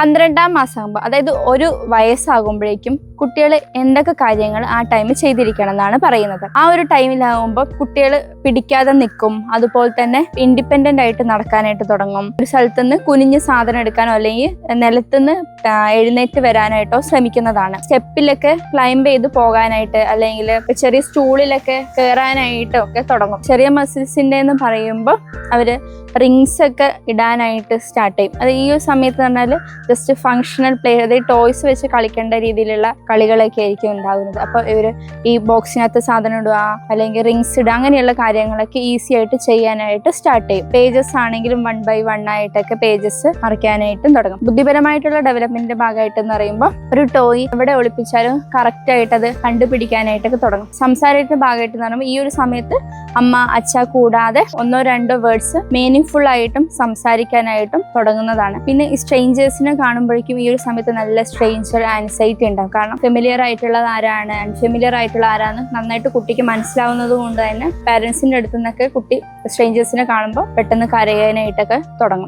12ാം മാസമാകുമ്പോൾ, അതായത് 1 വയസ്സാകുമ്പോഴേക്കും കുട്ടികൾ എന്തൊക്കെ കാര്യങ്ങൾ ആ ടൈമിൽ ചെയ്തിരിക്കണം എന്നാണ് പറയുന്നത്. ആ ഒരു ടൈമിലാകുമ്പോൾ കുട്ടികൾ പിടിക്കാതെ നിൽക്കും, അതുപോലെ തന്നെ ഇൻഡിപെൻഡന്റ് ആയിട്ട് നടക്കാനായിട്ട് തുടങ്ങും. ഒരു സ്ഥലത്ത് നിന്ന് കുനിഞ്ഞ് സാധനം എടുക്കാനോ അല്ലെങ്കിൽ നിലത്തുനിന്ന് എഴുന്നേറ്റ് വരാനായിട്ടോ ശ്രമിക്കുന്നതാണ്. സ്റ്റെപ്പിലൊക്കെ ക്ലൈംബ് ചെയ്ത് പോകാനായിട്ട് അല്ലെങ്കിൽ ചെറിയ സ്റ്റൂളിലൊക്കെ കയറാനായിട്ടോ ഒക്കെ തുടങ്ങും. ചെറിയ മസിൽസിന്റെ എന്ന് പറയുമ്പോൾ അവര് റിങ്സ് ഒക്കെ ഇടാനായിട്ട് സ്റ്റാർട്ട് ചെയ്യും. അത് ഈ ഒരു സമയത്ത് പറഞ്ഞാൽ ജസ്റ്റ് ഫങ്ഷണൽ പ്ലേ, അതായത് ടോയ്സ് വെച്ച് കളിക്കേണ്ട രീതിയിലുള്ള കളികളൊക്കെ ആയിരിക്കും ഉണ്ടാകുന്നത്. അപ്പോൾ ഇവര് ഈ ബോക്സിനകത്ത് സാധനം ഇടുക അല്ലെങ്കിൽ റിങ്സ് ഇടുക അങ്ങനെയുള്ള കാര്യങ്ങളൊക്കെ ഈസി ആയിട്ട് ചെയ്യാനായിട്ട് സ്റ്റാർട്ട് ചെയ്യും. പേജസ് ആണെങ്കിലും 1 by 1 ആയിട്ടൊക്കെ പേജസ് മറിക്കാനായിട്ടും തുടങ്ങും. ബുദ്ധിപരമായിട്ടുള്ള ഡെവലപ്മെന്റിന്റെ ഭാഗമായിട്ട് എന്ന് പറയുമ്പോൾ ഒരു ടോയ് എവിടെ ഒളിപ്പിച്ചാലും കറക്റ്റ് ആയിട്ട് അത് കണ്ടുപിടിക്കാനായിട്ടൊക്കെ തുടങ്ങും. സംസാരത്തിന്റെ ഭാഗമായിട്ട് എന്ന് പറയുമ്പോൾ ഈ ഒരു സമയത്ത് അമ്മ അച്ഛ കൂടാതെ 1-2 വേർഡ്സ് മീനിങ് ആയിട്ടും സംസാരിക്കാനായിട്ടും തുടങ്ങുന്നതാണ്. പിന്നെ ഈ സ്ട്രേഞ്ചേഴ്സിനെ കാണുമ്പോഴേക്കും ഈ ഒരു സമയത്ത് നല്ല സ്ട്രേഞ്ചർ ആൻസൈറ്റി ഉണ്ടാവും. കാരണം ഫെമിലിയർ ആയിട്ടുള്ളത് ആരാണ്, അൺഫെമിലിയർ ആയിട്ടുള്ള ആരാന്ന് നന്നായിട്ട് കുട്ടിക്ക് മനസ്സിലാവുന്നത് കൊണ്ട് തന്നെ പാരന്റ്സിന്റെ അടുത്ത് നിന്നൊക്കെ കുട്ടി സ്ട്രേഞ്ചേഴ്സിനെ കാണുമ്പോൾ പെട്ടെന്ന് കരയാനായിട്ടൊക്കെ തുടങ്ങും.